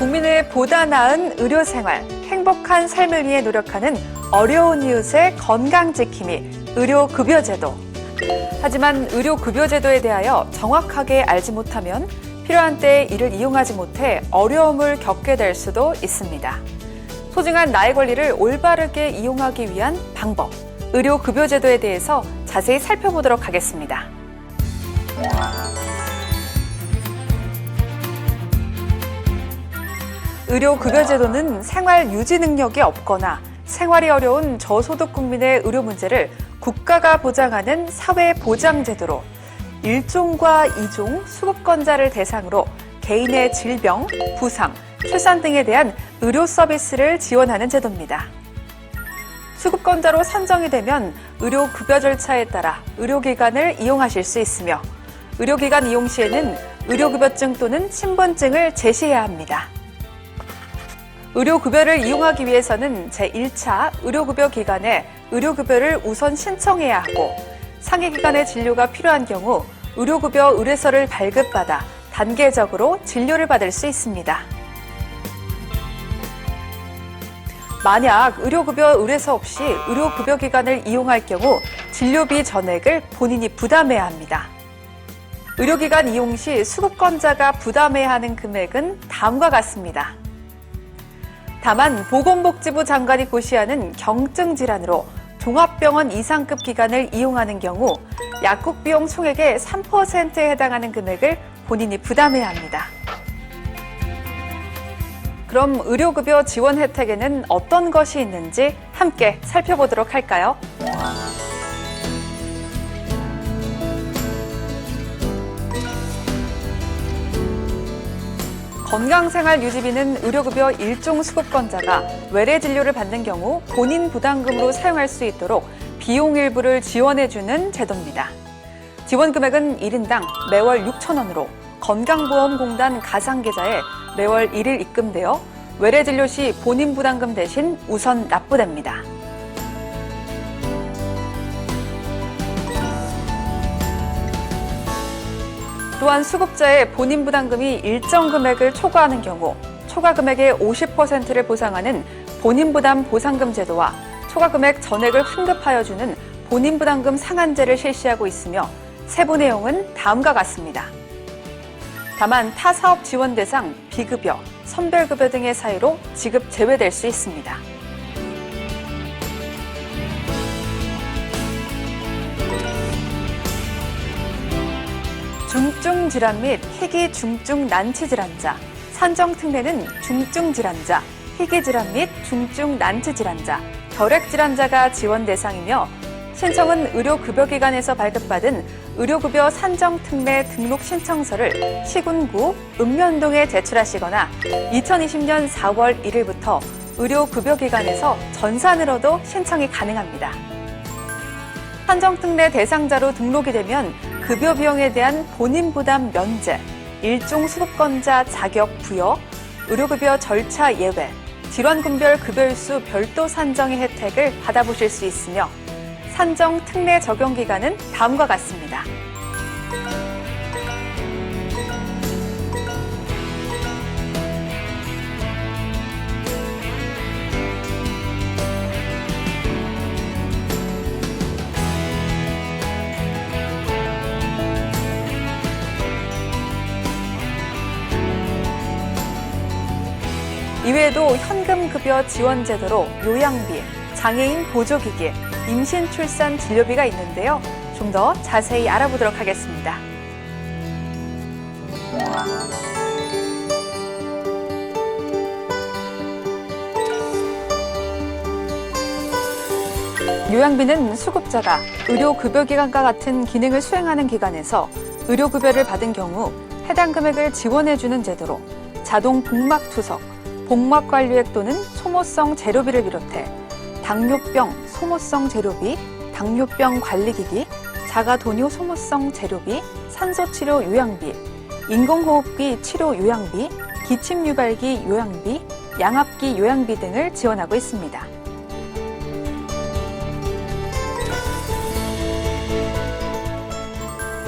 국민의 보다 나은 의료 생활, 행복한 삶을 위해 노력하는 어려운 이웃의 건강 지킴이 의료급여제도. 하지만 의료급여제도에 대하여 정확하게 알지 못하면 필요한 때에 이를 이용하지 못해 어려움을 겪게 될 수도 있습니다. 소중한 나의 권리를 올바르게 이용하기 위한 방법, 의료급여제도에 대해서 자세히 살펴보도록 하겠습니다. 의료급여제도는 생활 유지 능력이 없거나 생활이 어려운 저소득 국민의 의료 문제를 국가가 보장하는 사회보장제도로 1종과 2종 수급권자를 대상으로 개인의 질병, 부상, 출산 등에 대한 의료 서비스를 지원하는 제도입니다. 수급권자로 선정이 되면 의료급여 절차에 따라 의료기관을 이용하실 수 있으며 의료기관 이용 시에는 의료급여증 또는 신분증을 제시해야 합니다. 의료급여를 이용하기 위해서는 제1차 의료급여기관에 의료급여를 우선 신청해야 하고 상해기관의 진료가 필요한 경우 의료급여 의뢰서를 발급받아 단계적으로 진료를 받을 수 있습니다. 만약 의료급여 의뢰서 없이 의료급여기관을 이용할 경우 진료비 전액을 본인이 부담해야 합니다. 의료기관 이용 시 수급권자가 부담해야 하는 금액은 다음과 같습니다. 다만 보건복지부 장관이 고시하는 경증 질환으로 종합병원 이상급 기관을 이용하는 경우 약국 비용 총액의 3%에 해당하는 금액을 본인이 부담해야 합니다. 그럼 의료급여 지원 혜택에는 어떤 것이 있는지 함께 살펴보도록 할까요? 건강생활 유지비는 의료급여 1종 수급권자가 외래 진료를 받는 경우 본인 부담금으로 사용할 수 있도록 비용 일부를 지원해주는 제도입니다. 지원 금액은 1인당 매월 6,000원으로 건강보험공단 가상계좌에 매월 1일 입금되어 외래 진료 시 본인 부담금 대신 우선 납부됩니다. 또한 수급자의 본인 부담금이 일정 금액을 초과하는 경우 초과 금액의 50%를 보상하는 본인 부담 보상금 제도와 초과 금액 전액을 환급하여 주는 본인 부담금 상한제를 실시하고 있으며 세부 내용은 다음과 같습니다. 다만 타 사업 지원 대상, 비급여, 선별급여 등의 사유로 지급 제외될 수 있습니다. 중증 질환 및 희귀 중증 난치 질환자, 산정 특례는 중증 질환자, 희귀 질환 및 중증 난치 질환자, 결핵 질환자가 지원 대상이며 신청은 의료급여기관에서 발급받은 의료급여 산정특례 등록 신청서를 시군구 읍면동에 제출하시거나 2020년 4월 1일부터 의료급여기관에서 전산으로도 신청이 가능합니다. 산정특례 대상자로 등록이 되면 급여 비용에 대한 본인 부담 면제, 일종 수급권자 자격 부여, 의료급여 절차 예외, 질환군별 급여일수 별도 산정의 혜택을 받아보실 수 있으며 산정 특례 적용 기간은 다음과 같습니다. 이외에도 현금급여 지원제도로 요양비, 장애인 보조기기, 임신, 출산, 진료비가 있는데요. 좀 더 자세히 알아보도록 하겠습니다. 요양비는 수급자가 의료급여기관과 같은 기능을 수행하는 기관에서 의료급여를 받은 경우 해당 금액을 지원해주는 제도로 자동 복막투석, 복막관리액 또는 소모성 재료비를 비롯해 당뇨병 소모성 재료비, 당뇨병 관리기기, 자가도뇨 소모성 재료비, 산소치료 요양비, 인공호흡기 치료 요양비, 기침유발기 요양비, 양압기 요양비 등을 지원하고 있습니다.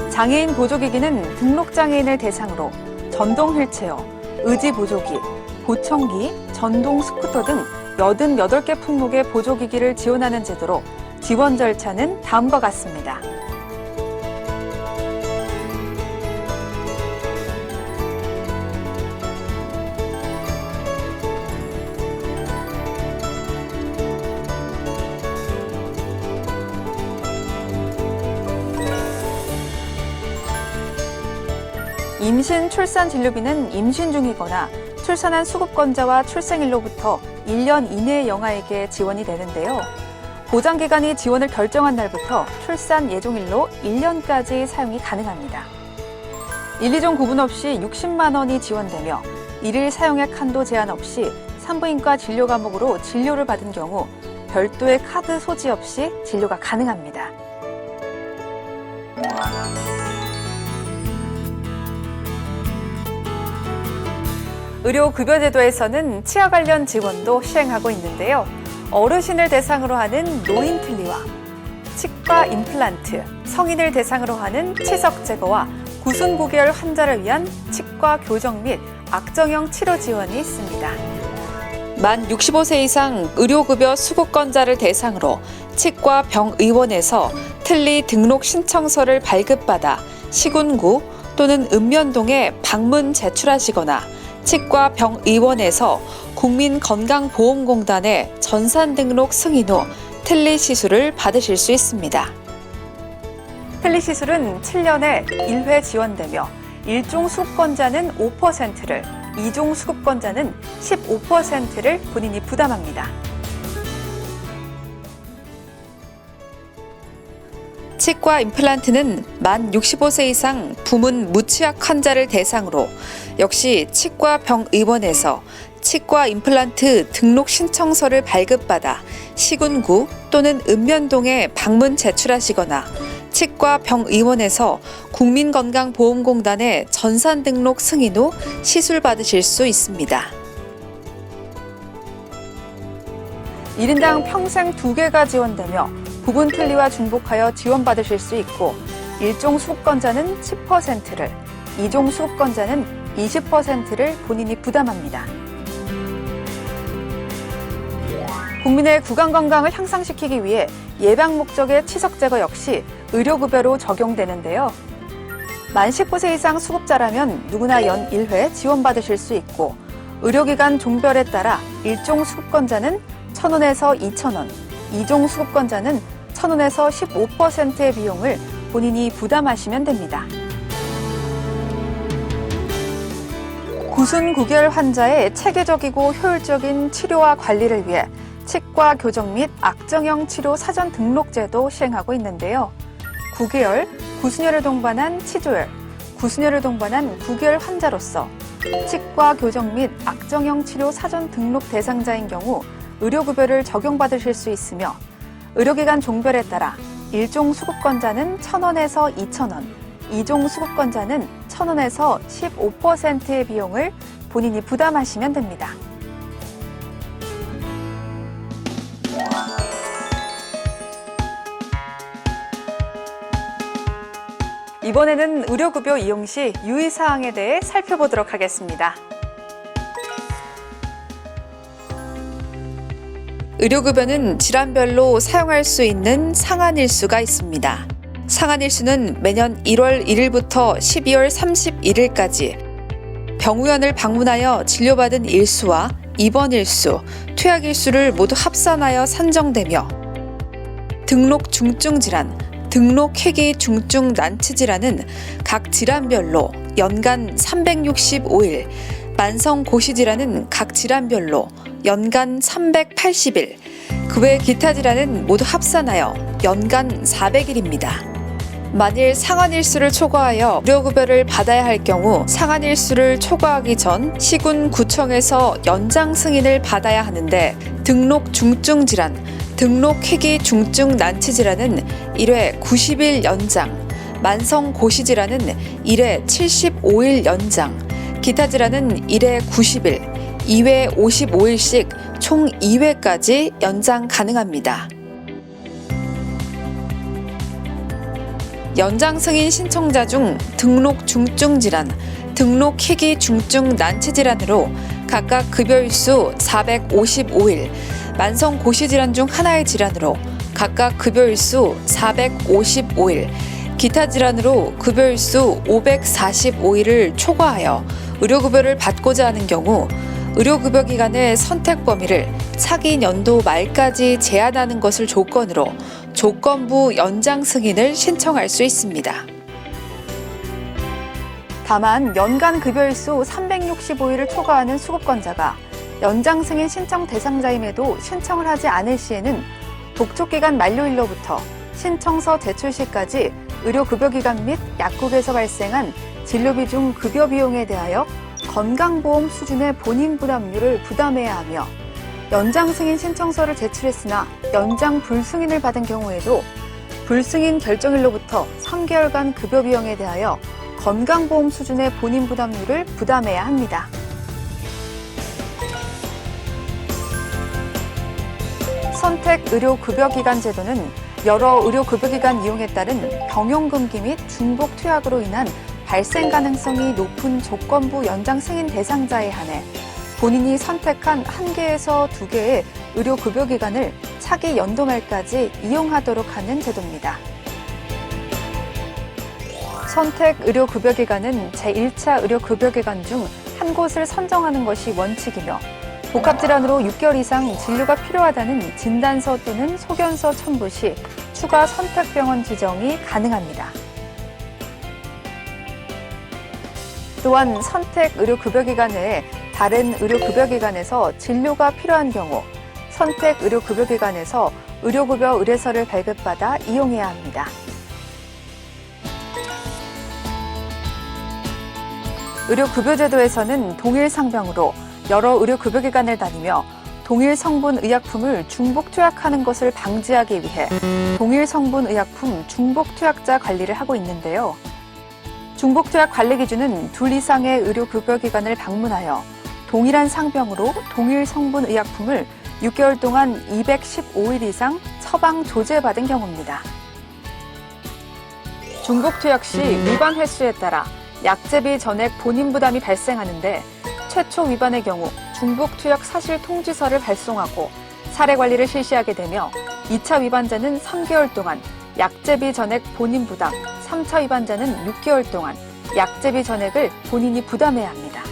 장애인 보조기기는 등록장애인을 대상으로 전동 휠체어, 의지보조기, 보청기, 전동 스쿠터 등 88개 품목의 보조기기를 지원하는 제도로 지원 절차는 다음과 같습니다. 임신 출산 진료비는 임신 중이거나 출산한 수급권자와 출생일로부터 1년 이내의 영아에게 지원이 되는데요. 보장기관이 지원을 결정한 날부터 출산 예정일로 1년까지 사용이 가능합니다. 1, 2종 구분 없이 60만 원이 지원되며 일일 사용액 한도 제한 없이 산부인과 진료 과목으로 진료를 받은 경우 별도의 카드 소지 없이 진료가 가능합니다. 의료급여제도에서는 치아 관련 지원도 시행하고 있는데요. 어르신을 대상으로 하는 노인틀니와 치과 임플란트, 성인을 대상으로 하는 치석 제거와 구순고결 환자를 위한 치과 교정 및 악정형 치료 지원이 있습니다. 만 65세 이상 의료급여 수급권자를 대상으로 치과 병의원에서 틀니 등록 신청서를 발급받아 시군구 또는 읍면동에 방문 제출하시거나 치과 병의원에서 국민건강보험공단에 전산 등록 승인 후 틀니 시술을 받으실 수 있습니다. 틀니 시술은 7년에 1회 지원되며 1종 수급권자는 5%를, 2종 수급권자는 15%를 본인이 부담합니다. 치과 임플란트는 만 65세 이상 부문 무취약 환자를 대상으로 역시 치과 병의원에서 치과 임플란트 등록 신청서를 발급받아 시군구 또는 읍면동에 방문 제출하시거나 치과 병의원에서 국민건강보험공단에 전산 등록 승인 후 시술 받으실 수 있습니다. 1인당 평생 2개가 지원되며 부분 틀니와 중복하여 지원받으실 수 있고 1종 수급권자는 10%를, 2종 수급권자는 20%를 본인이 부담합니다. 국민의 구강 건강을 향상시키기 위해 예방 목적의 치석 제거 역시 의료급여로 적용되는데요. 만 19세 이상 수급자라면 누구나 연 1회 지원받으실 수 있고 의료기관 종별에 따라 1종 수급권자는 1,000원에서 2,000원, 2종 수급권자는 1,000원에서 15%의 비용을 본인이 부담하시면 됩니다. 구순구결 환자의 체계적이고 효율적인 치료와 관리를 위해 치과 교정 및 악정형 치료 사전 등록제도 시행하고 있는데요. 구개열, 구순혈을 동반한 치조열, 구순혈을 동반한 구개열 환자로서 치과 교정 및 악정형 치료 사전 등록 대상자인 경우 의료급여를 적용받으실 수 있으며 의료기관 종별에 따라 1종 수급권자는 1,000원에서 2,000원, 2종 수급권자는 1,000원에서 15%의 비용을 본인이 부담하시면 됩니다. 이번에는 의료급여 이용 시 유의사항에 대해 살펴보도록 하겠습니다. 의료급여는 질환별로 사용할 수 있는 상한일수가 있습니다. 상한일수는 매년 1월 1일부터 12월 31일까지 병의원을 방문하여 진료받은 일수와 입원일수, 퇴학일수를 모두 합산하여 산정되며 등록 중증질환, 등록 희귀 중증 난치질환은 각 질환별로 연간 365일, 만성고시질환은 각 질환별로 연간 380일, 그 외 기타 질환은 모두 합산하여 연간 400일입니다. 만일 상한일수를 초과하여 의료급여를 받아야 할 경우 상한일수를 초과하기 전 시군구청에서 연장 승인을 받아야 하는데 등록 중증질환, 등록 희귀 중증 난치질환은 1회 90일 연장, 만성고시질환은 1회 75일 연장, 기타 질환은 1회 90일, 2회 55일씩 총 2회까지 연장 가능합니다. 연장 승인 신청자 중 등록 중증 질환, 등록 희귀 중증 난치 질환으로 각각 급여일수 455일, 만성 고시질환 중 하나의 질환으로 각각 급여일수 455일, 기타 질환으로 급여일수 545일을 초과하여 의료급여를 받고자 하는 경우 의료급여 기간의 선택 범위를 차기 연도 말까지 제한하는 것을 조건으로 조건부 연장 승인을 신청할 수 있습니다. 다만 연간 급여일수 365일을 초과하는 수급권자가 연장 승인 신청 대상자임에도 신청을 하지 않을 시에는 독촉기간 만료일로부터 신청서 제출 시까지 의료급여기관 및 약국에서 발생한 진료비 중 급여 비용에 대하여 건강보험 수준의 본인 부담료를 부담해야 하며 연장 승인 신청서를 제출했으나 연장 불승인을 받은 경우에도 불승인 결정일로부터 3개월간 급여 비용에 대하여 건강보험 수준의 본인 부담료를 부담해야 합니다. 선택의료급여기간 제도는 여러 의료급여기관 이용에 따른 병용금기 및 중복 투약으로 인한 발생 가능성이 높은 조건부 연장 승인 대상자에 한해 본인이 선택한 1개에서 2개의 의료급여기관을 차기 연도 말까지 이용하도록 하는 제도입니다. 선택의료급여기관은 제1차 의료급여기관 중 한 곳을 선정하는 것이 원칙이며 복합질환으로 6개월 이상 진료가 필요하다는 진단서 또는 소견서 첨부 시 추가 선택병원 지정이 가능합니다. 또한 선택의료급여기관 외에 다른 의료급여기관에서 진료가 필요한 경우 선택의료급여기관에서 의료급여 의뢰서를 발급받아 이용해야 합니다. 의료급여제도에서는 동일 상병으로 여러 의료급여기관을 다니며 동일 성분 의약품을 중복 투약하는 것을 방지하기 위해 동일 성분 의약품 중복 투약자 관리를 하고 있는데요. 중복 투약 관리 기준은 2 이상의 의료급여기관을 방문하여 동일한 상병으로 동일 성분 의약품을 6개월 동안 215일 이상 처방 조제받은 경우입니다. 중복 투약 시 위반 횟수에 따라 약제비 전액 본인 부담이 발생하는데 최초 위반의 경우 중복 투약 사실 통지서를 발송하고 사례 관리를 실시하게 되며 2차 위반자는 3개월 동안 약제비 전액 본인 부담, 3차 위반자는 6개월 동안 약제비 전액을 본인이 부담해야 합니다.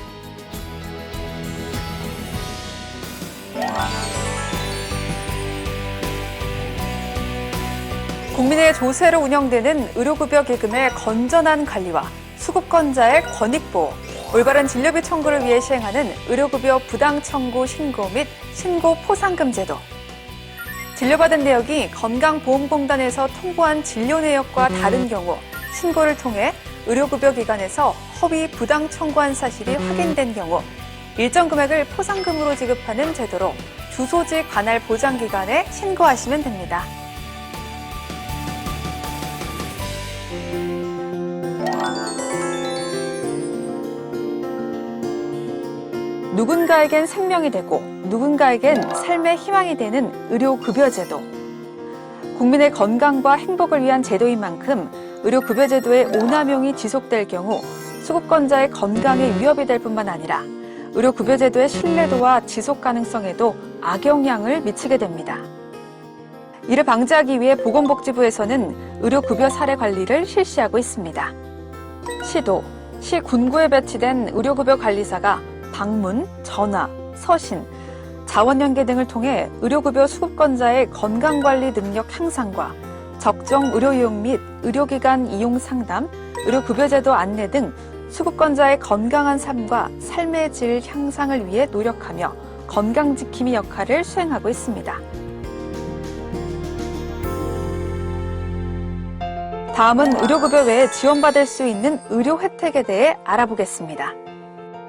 국민의 조세로 운영되는 의료급여 기금의 건전한 관리와 수급권자의 권익보호, 올바른 진료비 청구를 위해 시행하는 의료급여 부당청구 신고 및 신고 포상금 제도. 진료받은 내역이 건강보험공단에서 통보한 진료 내역과 다른 경우 신고를 통해 의료급여기관에서 허위 부당 청구한 사실이 확인된 경우 일정 금액을 포상금으로 지급하는 제도로 주소지 관할 보장기관에 신고하시면 됩니다. 누군가에겐 생명이 되고 누군가에겐 삶의 희망이 되는 의료급여제도. 국민의 건강과 행복을 위한 제도인 만큼 의료급여제도의 오남용이 지속될 경우 수급권자의 건강에 위협이 될 뿐만 아니라 의료급여제도의 신뢰도와 지속 가능성에도 악영향을 미치게 됩니다. 이를 방지하기 위해 보건복지부에서는 의료급여 사례 관리를 실시하고 있습니다. 시도, 시 군구에 배치된 의료급여 관리사가 방문, 전화, 서신, 자원연계 등을 통해 의료급여 수급권자의 건강관리 능력 향상과 적정 의료이용 및 의료기관 이용 상담, 의료급여제도 안내 등 수급권자의 건강한 삶과 삶의 질 향상을 위해 노력하며 건강지킴이 역할을 수행하고 있습니다. 다음은 의료급여 외에 지원받을 수 있는 의료 혜택에 대해 알아보겠습니다.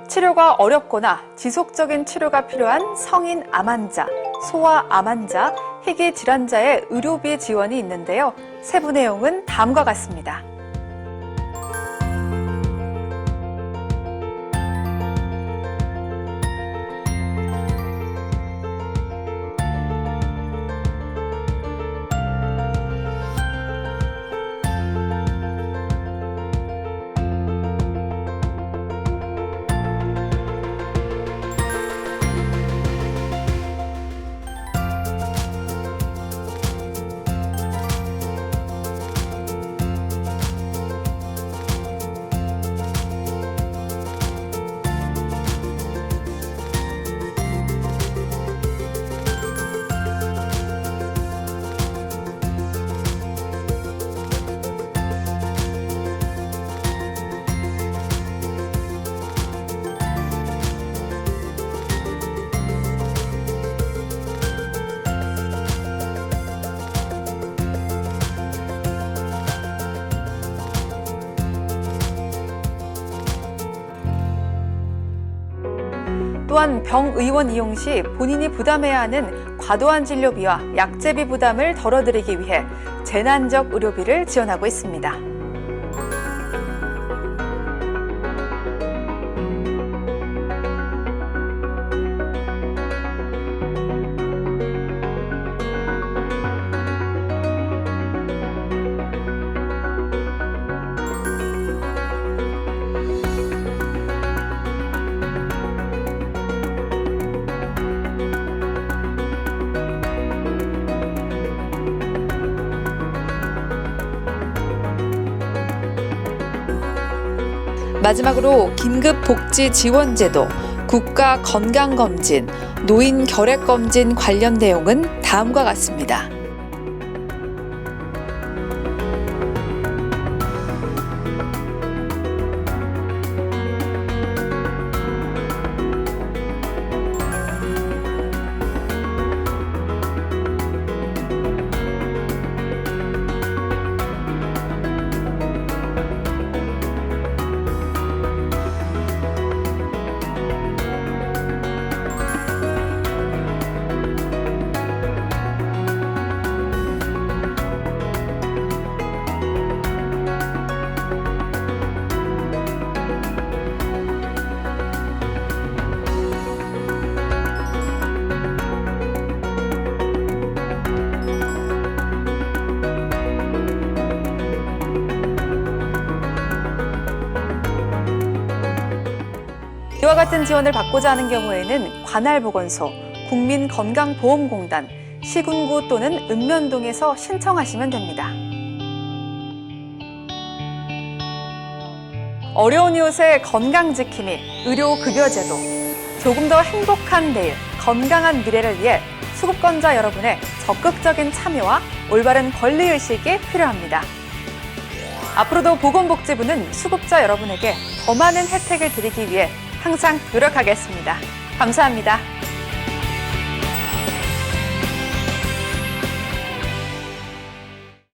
치료가 어렵거나 지속적인 치료가 필요한 성인 암 환자, 소아 암 환자, 희귀 질환자의 의료비 지원이 있는데요. 세부 내용은 다음과 같습니다. 또한 병의원 이용 시 본인이 부담해야 하는 과도한 진료비와 약제비 부담을 덜어드리기 위해 재난적 의료비를 지원하고 있습니다. 마지막으로 긴급복지지원제도, 국가건강검진, 노인결핵검진 관련 내용은 다음과 같습니다. 이와 같은 지원을 받고자 하는 경우에는 관할보건소, 국민건강보험공단, 시군구 또는 읍면동에서 신청하시면 됩니다. 어려운 이웃의 건강지킴이, 의료급여제도, 조금 더 행복한 내일, 건강한 미래를 위해 수급권자 여러분의 적극적인 참여와 올바른 권리의식이 필요합니다. 앞으로도 보건복지부는 수급자 여러분에게 더 많은 혜택을 드리기 위해 항상 노력하겠습니다. 감사합니다.